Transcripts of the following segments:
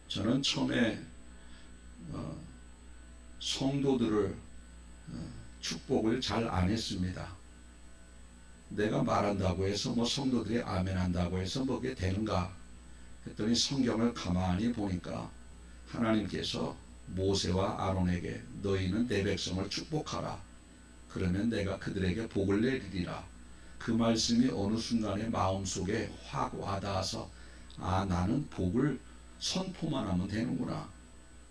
저는 처음에 성도들을 축복을 잘 안 했습니다. 내가 말한다고 해서 뭐 성도들이 아멘 한다고 해서 뭐 그게 되는가 했더니 성경을 가만히 보니까 하나님께서 모세와 아론에게 너희는 내 백성을 축복하라. 그러면 내가 그들에게 복을 내리리라. 그 말씀이 어느 순간에 마음속에 확 와닿아서 나는 복을 선포만 하면 되는구나.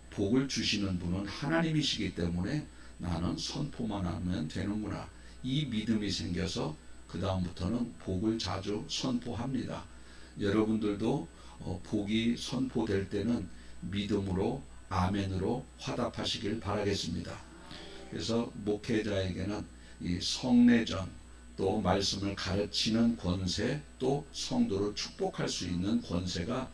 복을 주시는 분은 하나님이시기 때문에 나는 선포만 하면 되는구나. 이 믿음이 생겨서 그 다음부터는 복을 자주 선포합니다. 여러분들도 복이 선포될 때는 믿음으로 아멘으로 화답하시길 바라겠습니다. 그래서 목회자에게는 이 성례전 또 말씀을 가르치는 권세 또 성도를 축복할 수 있는 권세가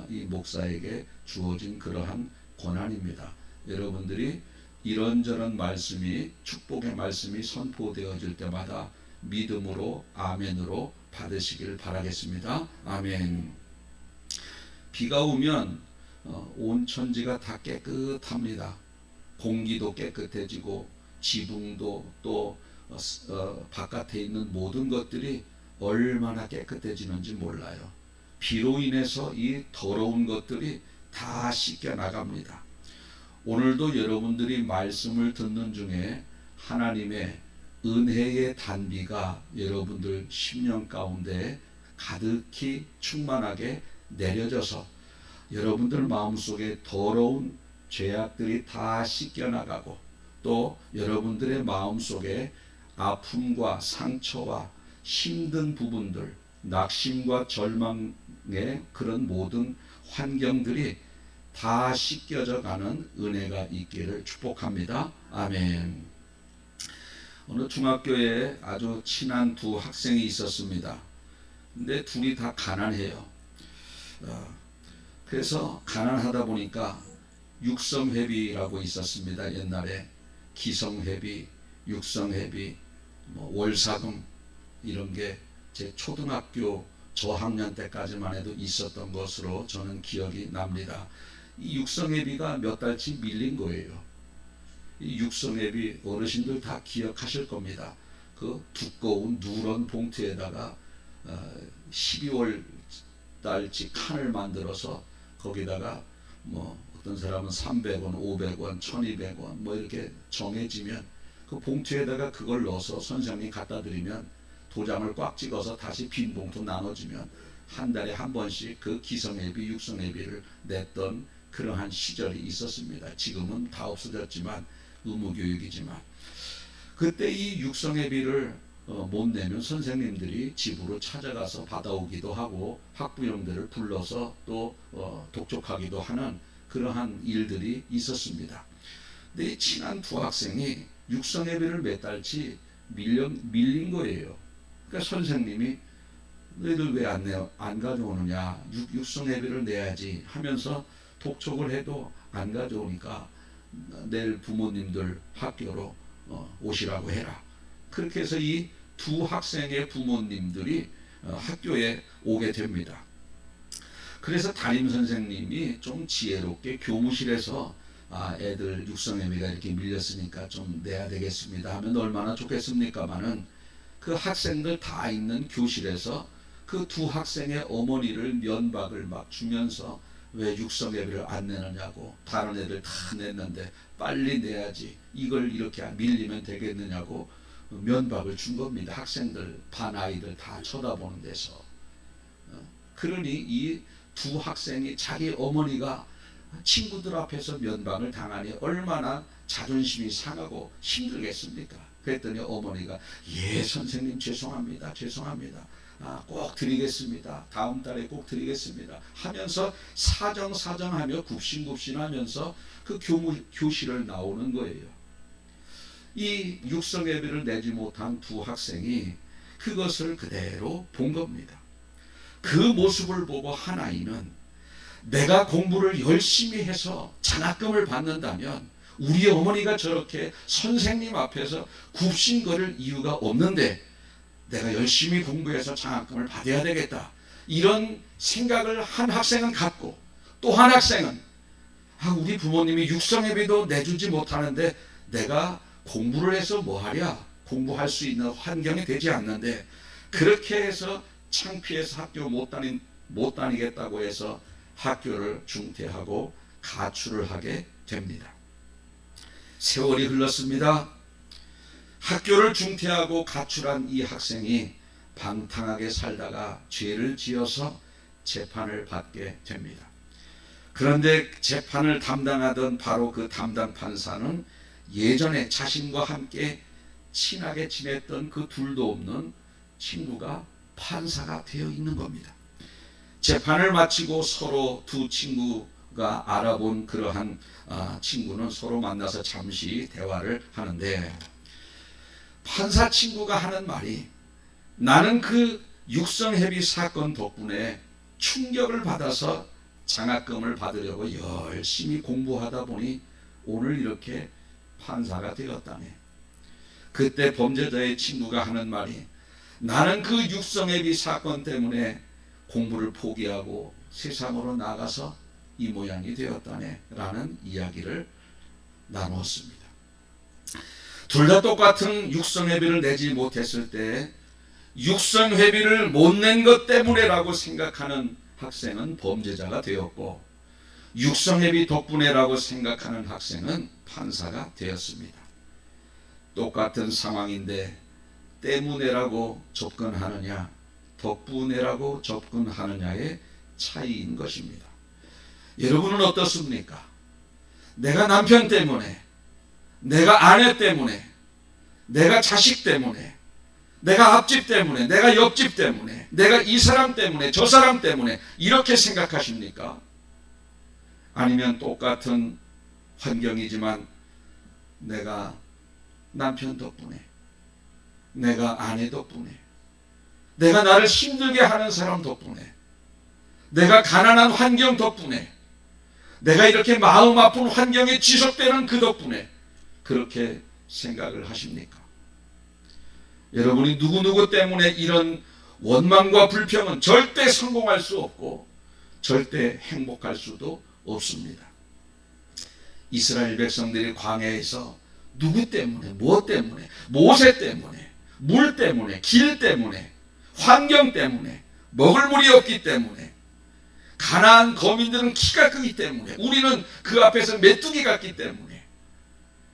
이 목사에게 주어진 그러한 권한입니다. 여러분들이 이런저런 말씀이 축복의 말씀이 선포되어질 때마다 믿음으로 아멘으로 받으시길 바라겠습니다. 아멘. 비가 오면 온 천지가 다 깨끗합니다. 공기도 깨끗해지고 지붕도 또 바깥에 있는 모든 것들이 얼마나 깨끗해지는지 몰라요. 비로 인해서 이 더러운 것들이 다 씻겨 나갑니다. 오늘도 여러분들이 말씀을 듣는 중에 하나님의 은혜의 단비가 여러분들 심령 가운데 가득히 충만하게 내려져서 여러분들 마음속에 더러운 죄악들이 다 씻겨나가고 또 여러분들의 마음속에 아픔과 상처와 힘든 부분들, 낙심과 절망의 그런 모든 환경들이 다 씻겨져 가는 은혜가 있기를 축복합니다. 아멘. 어느 중학교에 아주 친한 두 학생이 있었습니다. 근데 둘이 다 가난해요. 그래서 가난하다 보니까 육성회비라고 있었습니다. 옛날에 기성회비, 육성회비, 월사금 이런 게 제 초등학교 저학년 때까지만 해도 있었던 것으로 저는 기억이 납니다. 이 육성회비가 몇 달치 밀린 거예요. 이 육성회비 어르신들 다 기억하실 겁니다. 그 두꺼운 누런 봉투에다가 12월 달치 칸을 만들어서 거기다가 어떤 사람은 300원, 500원, 1200원 이렇게 정해지면 그 봉투에다가 그걸 넣어서 선생님이 갖다 드리면 도장을 꽉 찍어서 다시 빈 봉투 나눠주면 한 달에 한 번씩 그 기성회비, 육성회비를 냈던 그러한 시절이 있었습니다. 지금은 다 없어졌지만 의무교육이지만 그때 이 육성회비를 못 내면 선생님들이 집으로 찾아가서 받아오기도 하고 학부형들을 불러서 또 독촉하기도 하는 그러한 일들이 있었습니다. 근데 이 친한 두 학생이 육성회비를 몇 달치 밀린 거예요. 그러니까 선생님이 너희들 왜 안 가져오느냐, 육성회비를 내야지 하면서 독촉을 해도 안 가져오니까 내일 부모님들 학교로 오시라고 해라. 그렇게 해서 이 두 학생의 부모님들이 학교에 오게 됩니다. 그래서 담임선생님이 좀 지혜롭게 교무실에서 애들 육성회비가 이렇게 밀렸으니까 좀 내야 되겠습니다 하면 얼마나 좋겠습니까마는 그 학생들 다 있는 교실에서 그 두 학생의 어머니를 면박을 막 주면서 왜 육성회비를 안 내느냐고, 다른 애들 다 냈는데 빨리 내야지, 이걸 이렇게 밀리면 되겠느냐고 면박을 준 겁니다. 학생들 반 아이들 다 쳐다보는 데서. 그러니 이 두 학생이 자기 어머니가 친구들 앞에서 면박을 당하니 얼마나 자존심이 상하고 힘들겠습니까? 그랬더니 어머니가 예 선생님 죄송합니다. 꼭 드리겠습니다. 다음 달에 꼭 드리겠습니다 하면서 사정하며 굽신굽신하면서 그 교실을 나오는 거예요. 이 육성회비를 내지 못한 두 학생이 그것을 그대로 본 겁니다. 그 모습을 보고 한 아이는 내가 공부를 열심히 해서 장학금을 받는다면 우리 어머니가 저렇게 선생님 앞에서 굽신거릴 이유가 없는데 내가 열심히 공부해서 장학금을 받아야 되겠다, 이런 생각을 한 학생은 갖고 또 한 학생은 우리 부모님이 육성회비도 내주지 못하는데 내가 공부를 해서 뭐하랴, 공부할 수 있는 환경이 되지 않는데, 그렇게 해서 창피해서 학교 못 다니겠다고 해서 학교를 중퇴하고 가출을 하게 됩니다. 세월이 흘렀습니다. 학교를 중퇴하고 가출한 이 학생이 방탕하게 살다가 죄를 지어서 재판을 받게 됩니다. 그런데 재판을 담당하던 바로 그 담당 판사는 예전에 자신과 함께 친하게 지냈던 그 둘도 없는 친구가 판사가 되어 있는 겁니다. 재판을 마치고 서로 두 친구가 알아본 그러한 친구는 서로 만나서 잠시 대화를 하는데, 판사 친구가 하는 말이, 나는 그 육성회비 사건 덕분에 충격을 받아서 장학금을 받으려고 열심히 공부하다 보니 오늘 이렇게 판사가 되었다네. 그때 범죄자의 친구가 하는 말이, 나는 그 육성회비 사건 때문에 공부를 포기하고 세상으로 나가서 이 모양이 되었다네 라는 이야기를 나누었습니다. 둘 다 똑같은 육성회비를 내지 못했을 때 육성회비를 못 낸 것 때문에라고 생각하는 학생은 범죄자가 되었고, 육성회비 덕분에라고 생각하는 학생은 판사가 되었습니다. 똑같은 상황인데 때문에라고 접근하느냐, 덕분에라고 접근하느냐의 차이인 것입니다. 여러분은 어떻습니까? 내가 남편 때문에, 내가 아내 때문에, 내가 자식 때문에, 내가 앞집 때문에, 내가 옆집 때문에, 내가 이 사람 때문에, 저 사람 때문에 이렇게 생각하십니까? 아니면 똑같은 환경이지만 내가 남편 덕분에, 내가 아내 덕분에, 내가 나를 힘들게 하는 사람 덕분에, 내가 가난한 환경 덕분에, 내가 이렇게 마음 아픈 환경에 지속되는 그 덕분에 그렇게 생각을 하십니까? 여러분이 누구누구 때문에 이런 원망과 불평은 절대 성공할 수 없고 절대 행복할 수도 없습니다. 이스라엘 백성들이 광야에서 누구 때문에, 무엇 때문에, 모세 때문에, 물 때문에, 길 때문에, 환경 때문에, 먹을 물이 없기 때문에, 가나안 거민들은 키가 크기 때문에, 우리는 그 앞에서 메뚜기 같기 때문에,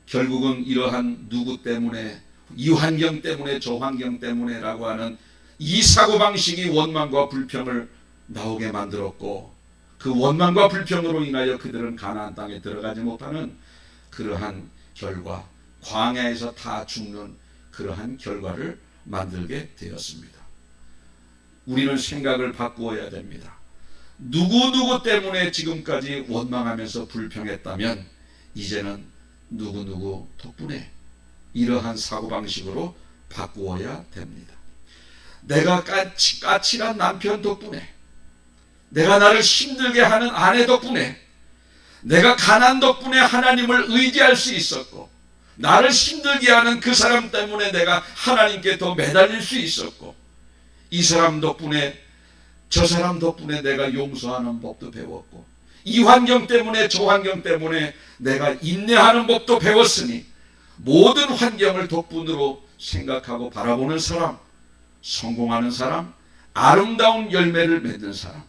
결국은 이러한 누구 때문에, 이 환경 때문에, 저 환경 때문에라고 하는 이 사고방식이 원망과 불평을 나오게 만들었고, 그 원망과 불평으로 인하여 그들은 가나안 땅에 들어가지 못하는 그러한 결과, 광야에서 다 죽는 그러한 결과를 만들게 되었습니다. 우리는 생각을 바꾸어야 됩니다. 누구누구 때문에 지금까지 원망하면서 불평했다면 이제는 누구누구 덕분에 이러한 사고방식으로 바꾸어야 됩니다. 내가 까칠한 남편 덕분에, 내가 나를 힘들게 하는 아내 덕분에, 내가 가난 덕분에 하나님을 의지할 수 있었고, 나를 힘들게 하는 그 사람 때문에 내가 하나님께 더 매달릴 수 있었고, 이 사람 덕분에, 저 사람 덕분에 내가 용서하는 법도 배웠고, 이 환경 때문에, 저 환경 때문에 내가 인내하는 법도 배웠으니 모든 환경을 덕분으로 생각하고 바라보는 사람, 성공하는 사람, 아름다운 열매를 맺는 사람,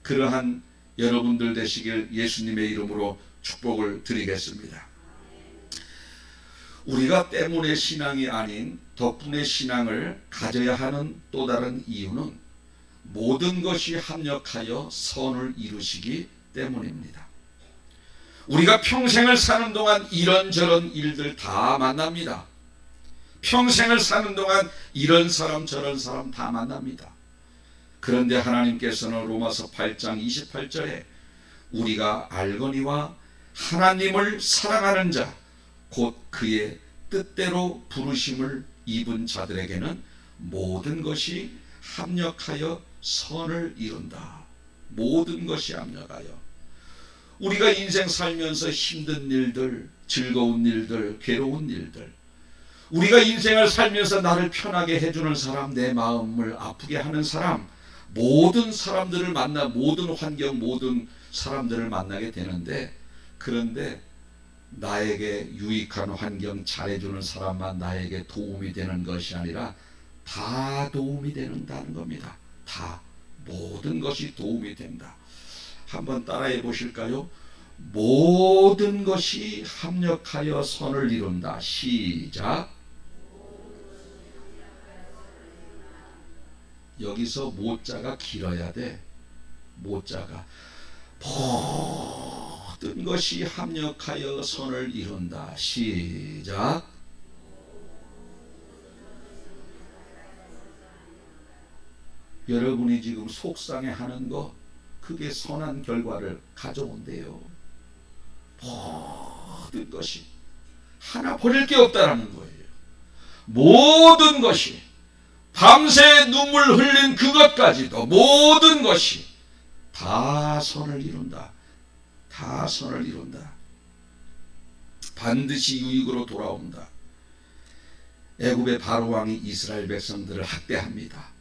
그러한 여러분들 되시길 예수님의 이름으로 축복을 드리겠습니다. 우리가 때문에 신앙이 아닌 덕분에 신앙을 가져야 하는 또 다른 이유는 모든 것이 합력하여 선을 이루시기 때문입니다. 우리가 평생을 사는 동안 이런저런 일들 다 만납니다. 평생을 사는 동안 이런 사람 저런 사람 다 만납니다. 그런데 하나님께서는 로마서 8장 28절에 우리가 알거니와 하나님을 사랑하는 자 곧 그의 뜻대로 부르심을 입은 자들에게는 모든 것이 합력하여 선을 이룬다. 모든 것이 합력하여. 우리가 인생 살면서 힘든 일들, 즐거운 일들, 괴로운 일들, 우리가 인생을 살면서 나를 편하게 해주는 사람, 내 마음을 아프게 하는 사람, 모든 사람들을 만나 모든 환경 모든 사람들을 만나게 되는데, 그런데 나에게 유익한 환경 잘해주는 사람만 나에게 도움이 되는 것이 아니라 다 도움이 된다는 겁니다. 다 모든 것이 도움이 된다. 한번 따라해 보실까요? 모든 것이 합력하여 선을 이룬다. 시작. 여기서 모자가 길어야 돼. 모자가 모든 것이 합력하여 선을 이룬다. 시작. 여러분이 지금 속상해하는 거, 그게 선한 결과를 가져온대요. 모든 것이 하나 버릴 게 없다라는 거예요. 모든 것이 밤새 눈물 흘린 그것까지도 모든 것이 다 선을 이룬다. 다 선을 이룬다. 반드시 유익으로 돌아온다. 애굽의 바로왕이 이스라엘 백성들을 학대합니다.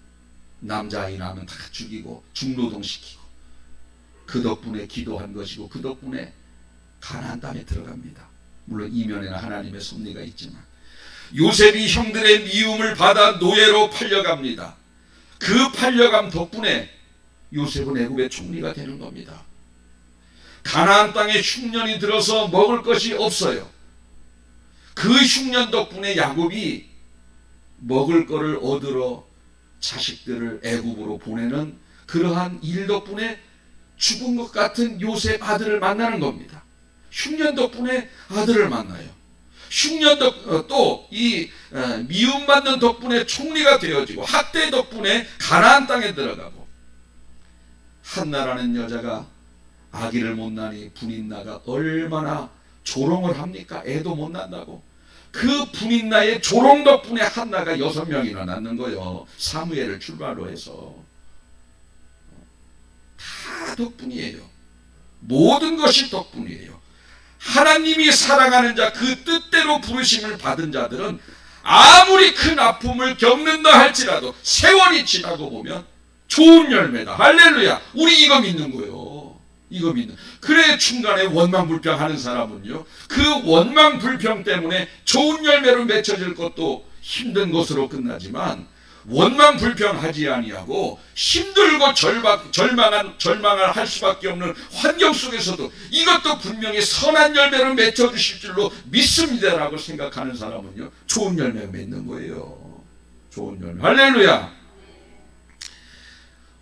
남자아이 낳으면 다 죽이고 중노동시키고, 그 덕분에 기도한 것이고 그 덕분에 가나안 땅에 들어갑니다. 물론 이면에는 하나님의 섭리가 있지만, 요셉이 형들의 미움을 받아 노예로 팔려갑니다. 그 팔려감 덕분에 요셉은 애굽의 총리가 되는 겁니다. 가나안 땅에 흉년이 들어서 먹을 것이 없어요. 그 흉년 덕분에 야곱이 먹을 것을 얻으러 자식들을 애굽으로 보내는 그러한 일 덕분에 죽은 것 같은 요셉 아들을 만나는 겁니다. 흉년 덕분에 아들을 만나요. 흉년 또 이 미움받는 덕분에 총리가 되어지고, 학대 덕분에 가나안 땅에 들어가고, 한나라는 여자가 아기를 못 낳으니 분인나가 얼마나 조롱을 합니까? 애도 못 낳는다고. 그 분인나의 조롱 덕분에 한나가 6명이나 낳는 거예요. 사무엘을 출발로 해서. 다 덕분이에요. 모든 것이 덕분이에요. 하나님이 사랑하는 자, 그 뜻대로 부르심을 받은 자들은 아무리 큰 아픔을 겪는다 할지라도 세월이 지나고 보면 좋은 열매다. 할렐루야. 우리 이거 믿는 거예요. 이거 믿는. 그래 중간에 원망불평 하는 사람은요, 그 원망불평 때문에 좋은 열매로 맺혀질 것도 힘든 것으로 끝나지만, 원망불평하지 아니하고 힘들고 절망을 할 수밖에 없는 환경 속에서도 이것도 분명히 선한 열매를 맺혀주실 줄로 믿습니다라고 생각하는 사람은요, 좋은 열매가 맺는 거예요. 좋은 열매. 할렐루야.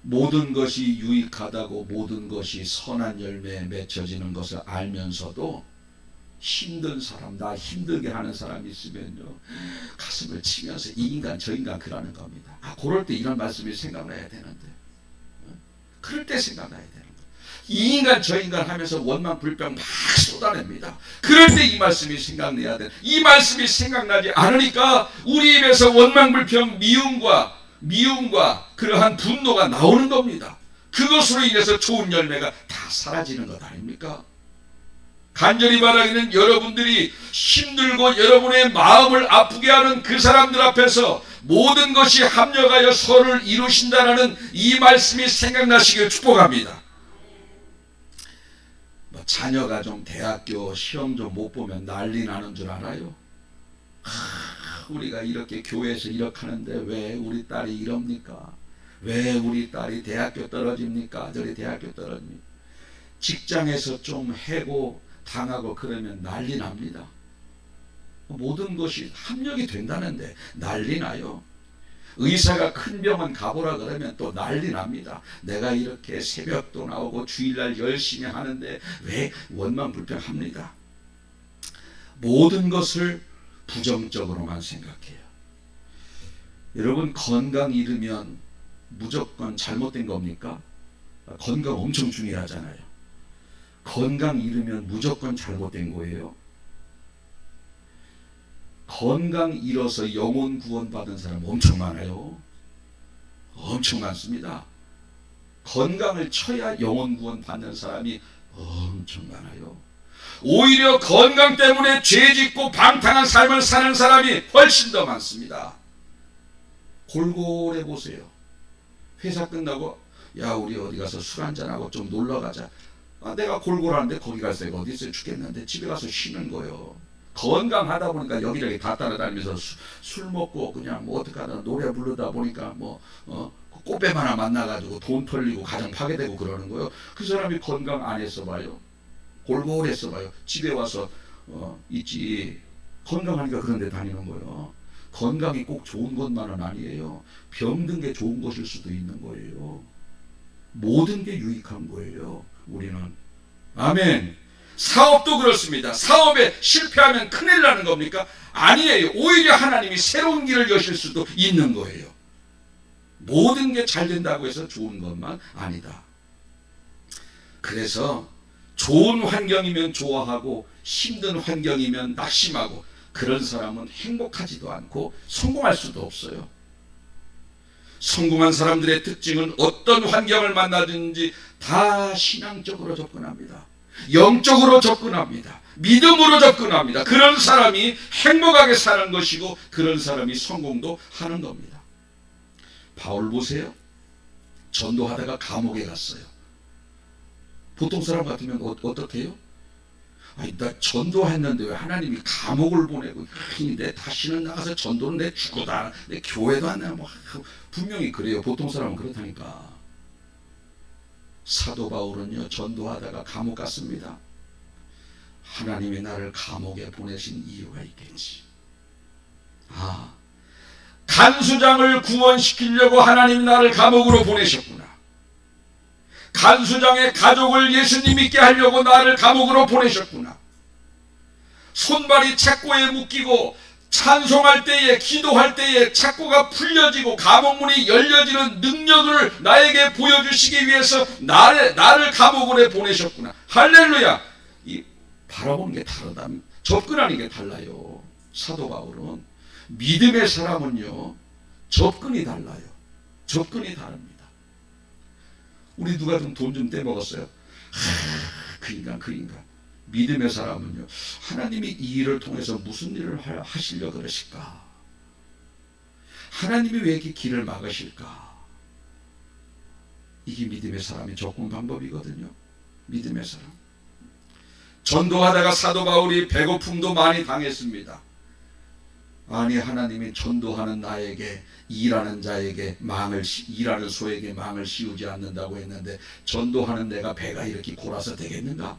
모든 것이 유익하다고, 모든 것이 선한 열매에 맺혀지는 것을 알면서도 힘든 사람, 나 힘들게 하는 사람이 있으면요, 가슴을 치면서 이 인간 저 인간 그러는 겁니다. 그럴 때 이런 말씀이 생각나야 되는데, 그럴 때 생각나야 되는 거예요. 이 인간 저 인간 하면서 원망 불평 막 쏟아냅니다. 그럴 때 이 말씀이 생각나야 돼. 이 말씀이 생각나지 않으니까 우리 입에서 원망 불평, 미움과 그러한 분노가 나오는 겁니다. 그것으로 인해서 좋은 열매가 다 사라지는 것 아닙니까? 간절히 바라기는 여러분들이 힘들고 여러분의 마음을 아프게 하는 그 사람들 앞에서 모든 것이 합력하여 선을 이루신다는 이 말씀이 생각나시길 축복합니다. 자녀가 좀 대학교 시험 좀 못 보면 난리 나는 줄 알아요? 우리가 이렇게 교회에서 이렇게 하는데 왜 우리 딸이 이럽니까? 왜 우리 딸이 대학교 떨어집니까? 아들이 대학교 떨어집니까? 직장에서 좀 해고 당하고 그러면 난리 납니다. 모든 것이 합력이 된다는데 난리 나요. 의사가 큰 병원 가보라 그러면 또 난리 납니다. 내가 이렇게 새벽도 나오고 주일날 열심히 하는데 왜 원망불평합니다. 모든 것을 부정적으로만 생각해요. 여러분, 건강 잃으면 무조건 잘못된 겁니까? 건강 엄청 중요하잖아요. 건강 잃으면 무조건 잘못된 거예요. 건강 잃어서 영혼 구원 받은 사람 엄청 많아요. 엄청 많습니다. 건강을 쳐야 영혼 구원 받는 사람이 엄청 많아요. 오히려 건강 때문에 죄 짓고 방탕한 삶을 사는 사람이 훨씬 더 많습니다. 골골해 보세요. 회사 끝나고 야 우리 어디 가서 술 한잔하고 좀 놀러 가자. 아, 내가 골골하는데 거기 갈 새가 어디 있어요. 죽겠는데 집에 가서 쉬는 거예요. 건강하다 보니까 여기저기 다 따라다니면서 술 먹고 그냥 뭐 어떡하나 노래 부르다 보니까 꽃뱀 하나 만나가지고 돈 털리고 가정 파괴되고 그러는 거예요. 그 사람이 건강 안 했어 봐요. 골골했어 봐요. 집에 와서 있지. 건강하니까 그런 데 다니는 거예요. 건강이 꼭 좋은 것만은 아니에요. 병든 게 좋은 것일 수도 있는 거예요. 모든 게 유익한 거예요. 우리는. 아멘. 사업도 그렇습니다. 사업에 실패하면 큰일 나는 겁니까? 아니에요. 오히려 하나님이 새로운 길을 여실 수도 있는 거예요. 모든 게 잘 된다고 해서 좋은 것만 아니다. 그래서 좋은 환경이면 좋아하고 힘든 환경이면 낙심하고 그런 사람은 행복하지도 않고 성공할 수도 없어요. 성공한 사람들의 특징은 어떤 환경을 만나든지 다 신앙적으로 접근합니다. 영적으로 접근합니다. 믿음으로 접근합니다. 그런 사람이 행복하게 사는 것이고 그런 사람이 성공도 하는 겁니다. 바울 보세요. 전도하다가 감옥에 갔어요. 보통 사람 같으면 어떻게 해요? 아니, 나 전도했는데 왜 하나님이 감옥을 보내고 내 다시는 나가서 전도는 내 죽어다 내 교회도 안 나가. 분명히 그래요. 보통 사람은 그렇다니까. 사도 바울은요 전도하다가 감옥 갔습니다. 하나님이 나를 감옥에 보내신 이유가 있겠지. 간수장을 구원시키려고 하나님 나를 감옥으로 보내셨구나. 간수장의 가족을 예수님 믿게 하려고 나를 감옥으로 보내셨구나. 손발이 착고에 묶이고 찬송할 때에 기도할 때에 착고가 풀려지고 감옥문이 열려지는 능력을 나에게 보여주시기 위해서 나를 감옥으로 보내셨구나. 할렐루야. 이 바라보는 게 다르다. 접근하는 게 달라요. 사도 바울은 믿음의 사람은요 접근이 달라요. 접근이 다릅니다. 우리 누가 좀 돈 좀 떼먹었어요. 그 인간. 믿음의 사람은요 하나님이 이 일을 통해서 무슨 일을 하시려고 그러실까? 하나님이 왜 이렇게 길을 막으실까? 이게 믿음의 사람의 접근 방법이거든요. 믿음의 사람. 전도하다가 사도 바울이 배고픔도 많이 당했습니다. 아니 하나님이 전도하는 나에게 일하는 자에게 일하는 소에게 망을 씌우지 않는다고 했는데 전도하는 내가 배가 이렇게 골아서 되겠는가?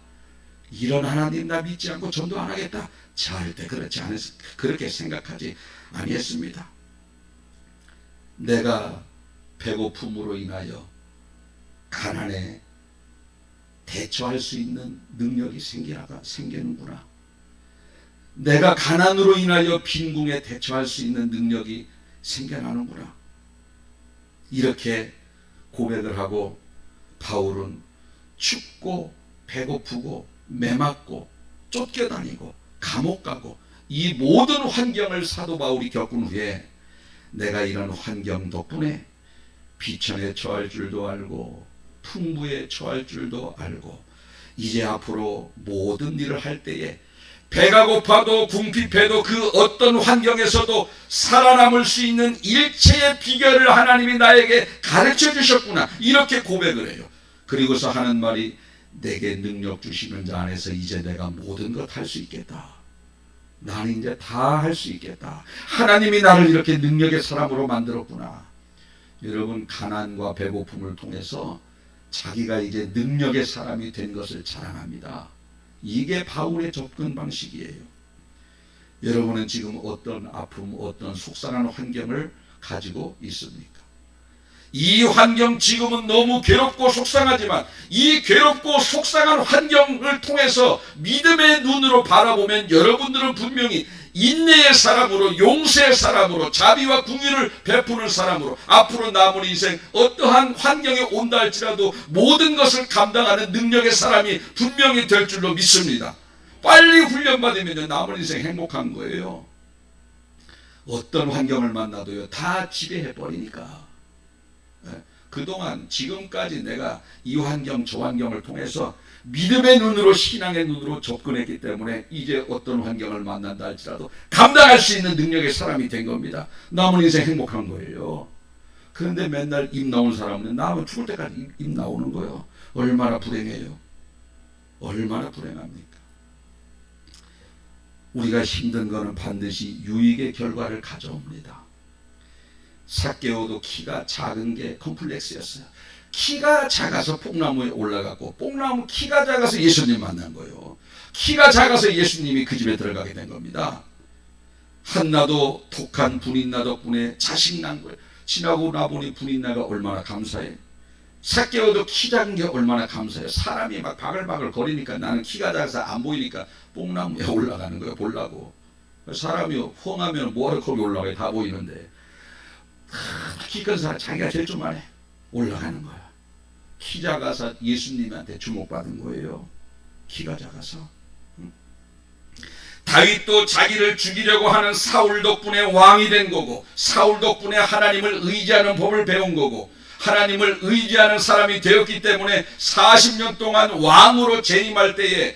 이런 하나님 나 믿지 않고 전도 안 하겠다. 절대 그렇지 않았 그렇게 생각하지 아니했습니다. 내가 배고픔으로 인하여 가난에 대처할 수 있는 능력이 생기는구나. 내가 가난으로 인하여 빈궁에 대처할 수 있는 능력이 생겨나는구나. 이렇게 고백을 하고 바울은 춥고 배고프고 매맞고 쫓겨다니고 감옥 가고 이 모든 환경을 사도 바울이 겪은 후에 내가 이런 환경 덕분에 비천에 처할 줄도 알고 풍부에 처할 줄도 알고 이제 앞으로 모든 일을 할 때에 배가 고파도 궁핍해도 그 어떤 환경에서도 살아남을 수 있는 일체의 비결을 하나님이 나에게 가르쳐 주셨구나. 이렇게 고백을 해요. 그리고서 하는 말이 내게 능력 주시는 자 안에서 이제 내가 모든 것 할 수 있겠다. 나는 이제 다 할 수 있겠다. 하나님이 나를 이렇게 능력의 사람으로 만들었구나. 여러분 가난과 배고픔을 통해서 자기가 이제 능력의 사람이 된 것을 자랑합니다. 이게 바울의 접근 방식이에요. 여러분은 지금 어떤 아픔, 어떤 속상한 환경을 가지고 있습니까? 이 환경 지금은 너무 괴롭고 속상하지만 이 괴롭고 속상한 환경을 통해서 믿음의 눈으로 바라보면 여러분들은 분명히 인내의 사람으로 용서의 사람으로 자비와 긍휼을 베푸는 사람으로 앞으로 남은 인생 어떠한 환경에 온다 할지라도 모든 것을 감당하는 능력의 사람이 분명히 될 줄로 믿습니다. 빨리 훈련받으면 남은 인생 행복한 거예요. 어떤 환경을 만나도요 다 지배해버리니까. 그동안 지금까지 내가 이 환경 저 환경을 통해서 믿음의 눈으로 신앙의 눈으로 접근했기 때문에 이제 어떤 환경을 만난다 할지라도 감당할 수 있는 능력의 사람이 된 겁니다. 남은 인생 행복한 거예요. 그런데 맨날 입 나오는 사람은 나오면 죽을 때까지 입 나오는 거예요. 얼마나 불행해요. 얼마나 불행합니까? 우리가 힘든 거는 반드시 유익의 결과를 가져옵니다. 삭개오도 키가 작은 게 컴플렉스였어요. 키가 작아서 뽕나무에 올라갔고, 뽕나무 키가 작아서 예수님 만난 거예요. 키가 작아서 예수님이 그 집에 들어가게 된 겁니다. 한나도 독한 분인나 덕분에 자식 난 거예요. 지나고 나보니 분인나가 얼마나 감사해. 삭개오도 키 작은 게 얼마나 감사해요. 사람이 막 바글바글 거리니까 나는 키가 작아서 안 보이니까 뽕나무에 올라가는 거예요. 보려고. 사람이 헝하면 뭐하러 거기 올라가요. 다 보이는데. 키 큰 사람 자기가 제일 좀 안해. 올라가는 거야. 키 작아서 예수님한테 주목받은 거예요. 키가 작아서. 다윗도 자기를 죽이려고 하는 사울 덕분에 왕이 된 거고, 사울 덕분에 하나님을 의지하는 법을 배운 거고, 하나님을 의지하는 사람이 되었기 때문에 40년 동안 왕으로 재임할 때에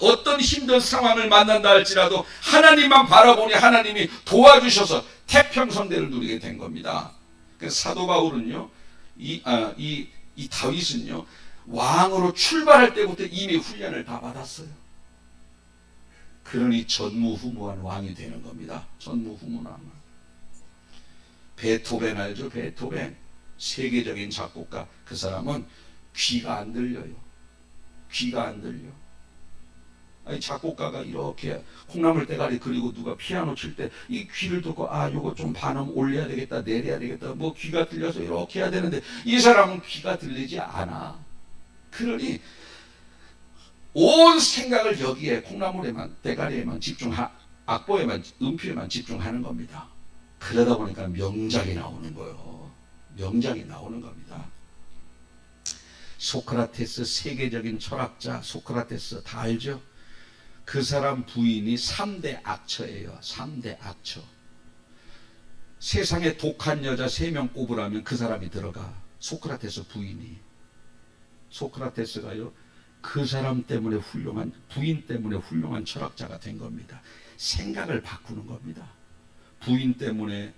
어떤 힘든 상황을 만난다 할지라도 하나님만 바라보니 하나님이 도와주셔서 태평성대를 누리게 된 겁니다. 그래서 사도 바울은요, 이 다윗은요, 왕으로 출발할 때부터 이미 훈련을 다 받았어요. 그러니 전무후무한 왕이 되는 겁니다. 전무후무한 왕. 베토벤 알죠? 베토벤. 세계적인 작곡가. 그 사람은 귀가 안 들려요. 귀가 안 들려. 아니, 작곡가가 이렇게 콩나물 대가리 그리고 누가 피아노 칠 때 이 귀를 듣고 요거 좀 반음 올려야 되겠다, 내려야 되겠다, 뭐 귀가 들려서 이렇게 해야 되는데 이 사람은 귀가 들리지 않아. 그러니 온 생각을 여기에 콩나물에만, 대가리에만 악보에만, 음표에만 집중하는 겁니다. 그러다 보니까 명작이 나오는 거예요. 명작이 나오는 겁니다. 소크라테스, 세계적인 철학자 소크라테스 다 알죠? 그 사람 부인이 3대 악처예요. 3대 악처. 세상에 독한 여자 3명 꼽으라면 그 사람이 들어가. 소크라테스 부인이. 소크라테스가요, 그 사람 때문에 부인 때문에 훌륭한 철학자가 된 겁니다. 생각을 바꾸는 겁니다. 부인 때문에,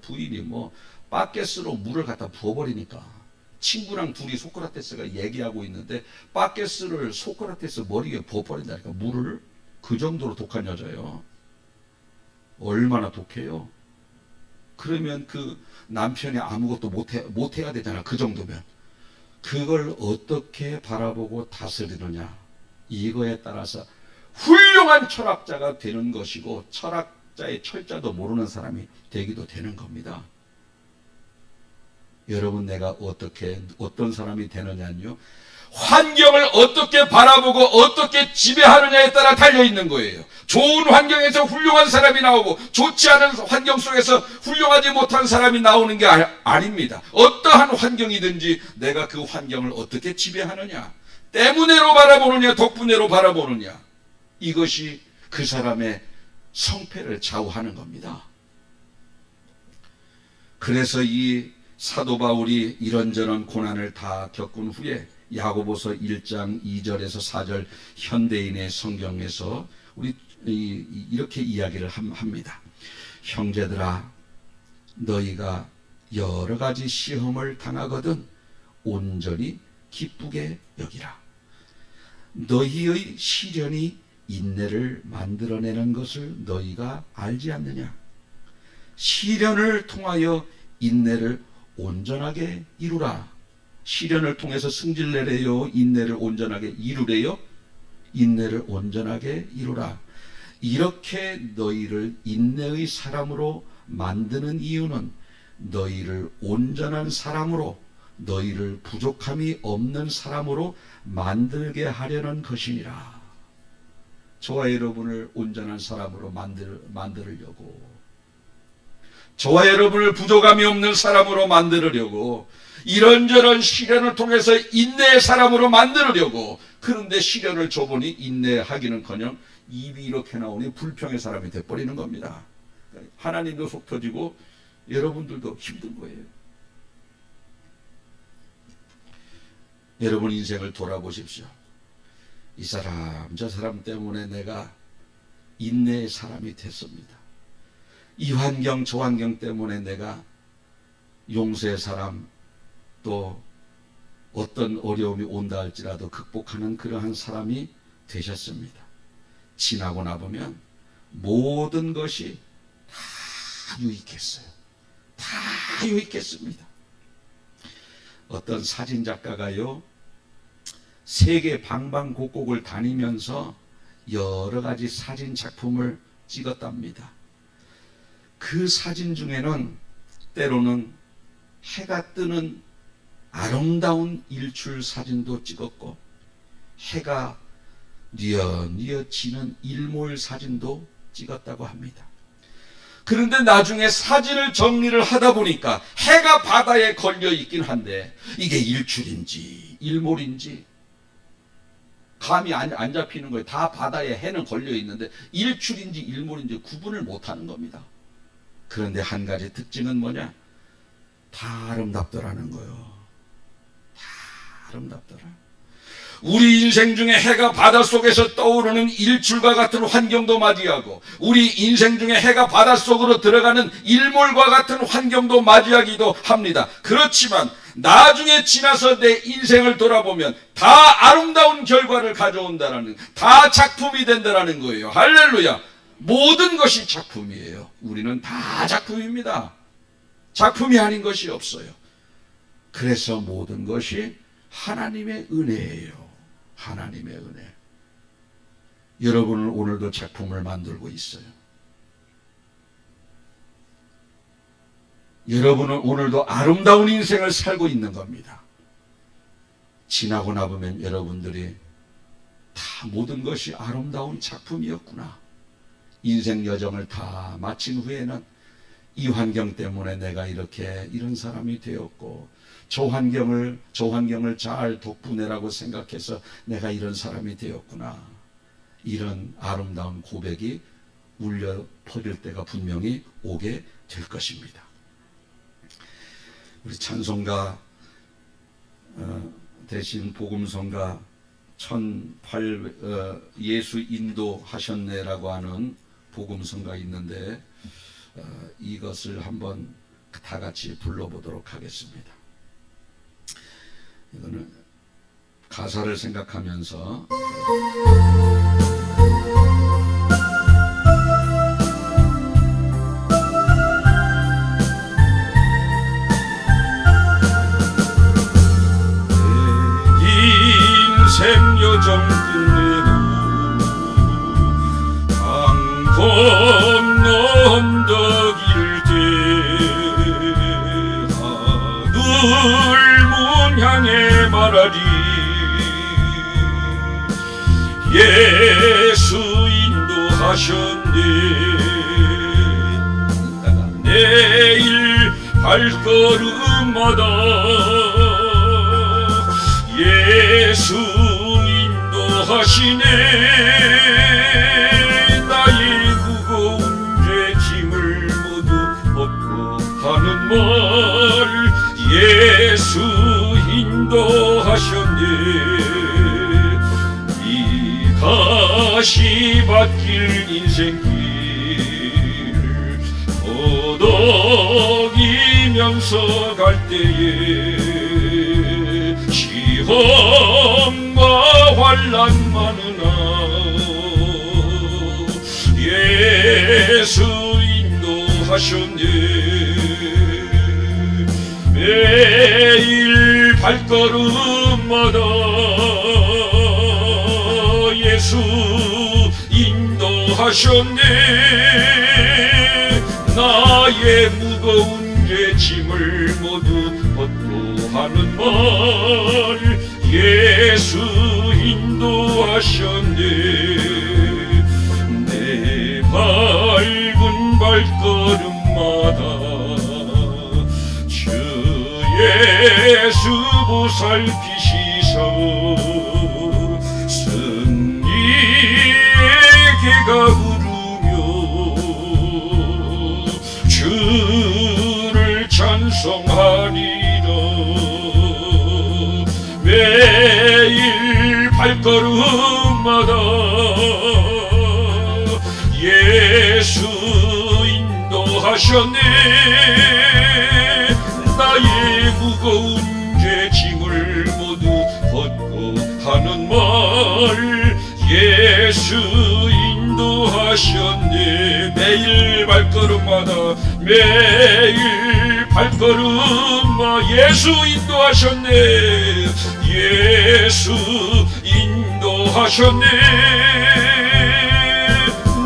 부인이 바켓으로 물을 갖다 부어버리니까 친구랑 둘이 소크라테스가 얘기하고 있는데 바켓을 소크라테스 머리에 부어버린다니까. 물을. 그 정도로 독한 여자예요. 얼마나 독해요. 그러면 그 남편이 아무것도 못해야 되잖아. 그 정도면. 그걸 어떻게 바라보고 다스리느냐, 이거에 따라서 훌륭한 철학자가 되는 것이고, 철학자의 철자도 모르는 사람이 되기도 되는 겁니다. 여러분, 내가 어떤 사람이 되느냐는요, 환경을 어떻게 바라보고 어떻게 지배하느냐에 따라 달려있는 거예요. 좋은 환경에서 훌륭한 사람이 나오고 좋지 않은 환경 속에서 훌륭하지 못한 사람이 나오는 게 아닙니다. 어떠한 환경이든지 내가 그 환경을 어떻게 지배하느냐, 때문에로 바라보느냐, 덕분에로 바라보느냐, 이것이 그 사람의 성패를 좌우하는 겁니다. 그래서 이 사도 바울이 이런저런 고난을 다 겪은 후에 야고보서 1장 2절에서 4절 현대인의 성경에서 우리 이렇게 이야기를 합니다. 형제들아, 너희가 여러 가지 시험을 당하거든 온전히 기쁘게 여기라. 너희의 시련이 인내를 만들어내는 것을 너희가 알지 않느냐. 시련을 통하여 인내를 온전하게 이루라. 시련을 통해서 승질내래요? 인내를 온전하게 이루래요? 인내를 온전하게 이루라. 이렇게 너희를 인내의 사람으로 만드는 이유는 너희를 온전한 사람으로, 너희를 부족함이 없는 사람으로 만들게 하려는 것이니라. 저와 여러분을 온전한 사람으로 만들려고, 저와 여러분을 부족함이 없는 사람으로 만들려고, 이런저런 시련을 통해서 인내의 사람으로 만들려고. 그런데 시련을 줘보니 인내하기는커녕 입이 이렇게 나오니 불평의 사람이 돼버리는 겁니다. 하나님도 속 터지고 여러분들도 힘든 거예요. 여러분 인생을 돌아보십시오. 이 사람 저 사람 때문에 내가 인내의 사람이 됐습니다. 이 환경 저 환경 때문에 내가 용서의 사람, 또 어떤 어려움이 온다 할지라도 극복하는 그러한 사람이 되셨습니다. 지나고 나보면 모든 것이 다 유익했어요. 다 유익했습니다. 어떤 사진작가가요, 세계 방방곡곡을 다니면서 여러 가지 사진 작품을 찍었답니다. 그 사진 중에는 때로는 해가 뜨는 아름다운 일출 사진도 찍었고, 해가 뉘엿뉘엿 지는 일몰 사진도 찍었다고 합니다. 그런데 나중에 사진을 정리를 하다 보니까 해가 바다에 걸려 있긴 한데 이게 일출인지 일몰인지 감이 안 잡히는 거예요. 다 바다에 해는 걸려 있는데 일출인지 일몰인지 구분을 못하는 겁니다. 그런데 한 가지 특징은 뭐냐? 다 아름답더라는 거예요. 다 아름답더라. 우리 인생 중에 해가 바닷속에서 떠오르는 일출과 같은 환경도 맞이하고, 우리 인생 중에 해가 바닷속으로 들어가는 일몰과 같은 환경도 맞이하기도 합니다. 그렇지만 나중에 지나서 내 인생을 돌아보면 다 아름다운 결과를 가져온다라는, 다 작품이 된다라는 거예요. 할렐루야. 모든 것이 작품이에요. 우리는 다 작품입니다. 작품이 아닌 것이 없어요. 그래서 모든 것이 하나님의 은혜예요. 하나님의 은혜. 여러분은 오늘도 작품을 만들고 있어요. 여러분은 오늘도 아름다운 인생을 살고 있는 겁니다. 지나고 나보면 여러분들이 다 모든 것이 아름다운 작품이었구나. 인생 여정을 다 마친 후에는 이 환경 때문에 내가 이런 사람이 되었고, 저 환경을 잘 덕분에라고 생각해서 내가 이런 사람이 되었구나. 이런 아름다운 고백이 울려 퍼질 때가 분명히 오게 될 것입니다. 우리 찬송가 대신 복음성가 예수 인도하셨네라고 하는 복음성가 있는데, 이것을 한번 다 같이 불러보도록 하겠습니다. 이거는 가사를 생각하면서 인생 여정 끝내고 강 건너 언덕일 때 하늘 향해 말하리 예수 인도하셨네. 내일 발걸음마다 예수 인도하시네. 나의 무거운 죄 짐을 모두 벗고 하는 말 예수 인도하셨네. 이 가시밭길 인생길 더덕이면서 갈 때에 시험과 환난 많으나 예수 인도하셨네. 매일 발걸음마다 예수 인도하셨네. 나의 무거운 죄 짐을 모두 벗고 하는 말 예수 인도하셨네. 내 밟은 발걸음마다 예수 보살피시사 승리의 개가 부르며 주를 찬송하리라. 매일 발걸음마다 예수 인도하셨네. 하는 말 예수 인도하셨네. 매일 발걸음마다 매일 발걸음마 예수 인도하셨네. 예수 인도하셨네.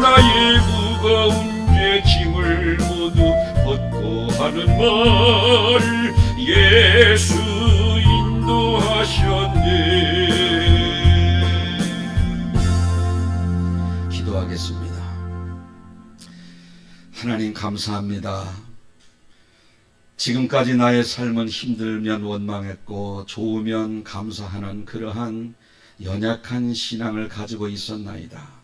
나의 무거운 죄 짐을 모두 벗고 하는 말 예수 인도하셨네. 기도하겠습니다. 하나님 감사합니다. 지금까지 나의 삶은 힘들면 원망했고 좋으면 감사하는 그러한 연약한 신앙을 가지고 있었나이다.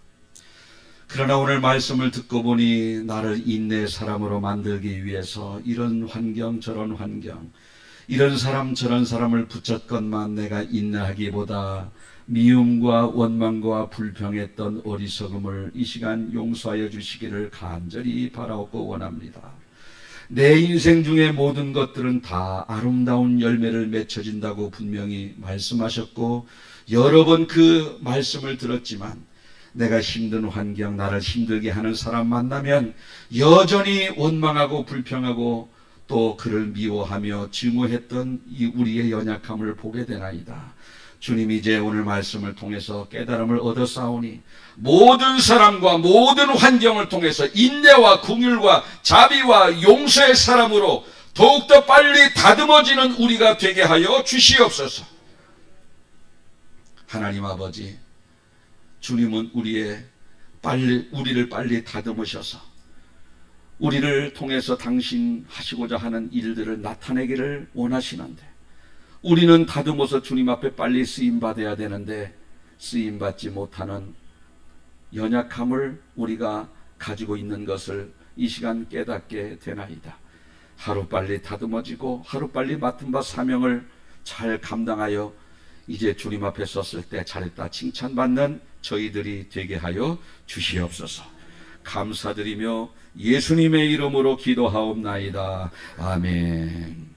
그러나 오늘 말씀을 듣고 보니 나를 인내의 사람으로 만들기 위해서 이런 환경 저런 환경, 이런 사람 저런 사람을 붙잡건만 내가 인내하기보다 미움과 원망과 불평했던 어리석음을 이 시간 용서하여 주시기를 간절히 바라옵고 원합니다. 내 인생 중에 모든 것들은 다 아름다운 열매를 맺혀진다고 분명히 말씀하셨고 여러 번 그 말씀을 들었지만 내가 힘든 환경, 나를 힘들게 하는 사람 만나면 여전히 원망하고 불평하고 또 그를 미워하며 증오했던 이 우리의 연약함을 보게 되나이다. 주님, 이제 오늘 말씀을 통해서 깨달음을 얻었사오니 모든 사람과 모든 환경을 통해서 인내와 긍휼과 자비와 용서의 사람으로 더욱더 빨리 다듬어지는 우리가 되게 하여 주시옵소서. 하나님 아버지, 주님은 우리를 빨리 다듬으셔서 우리를 통해서 당신 하시고자 하는 일들을 나타내기를 원하시는데 우리는 다듬어서 주님 앞에 빨리 쓰임받아야 되는데 쓰임받지 못하는 연약함을 우리가 가지고 있는 것을 이 시간 깨닫게 되나이다. 하루빨리 다듬어지고 하루빨리 맡은 바 사명을 잘 감당하여 이제 주님 앞에 섰을 때 잘했다 칭찬받는 저희들이 되게 하여 주시옵소서. 감사드리며 예수님의 이름으로 기도하옵나이다. 아멘.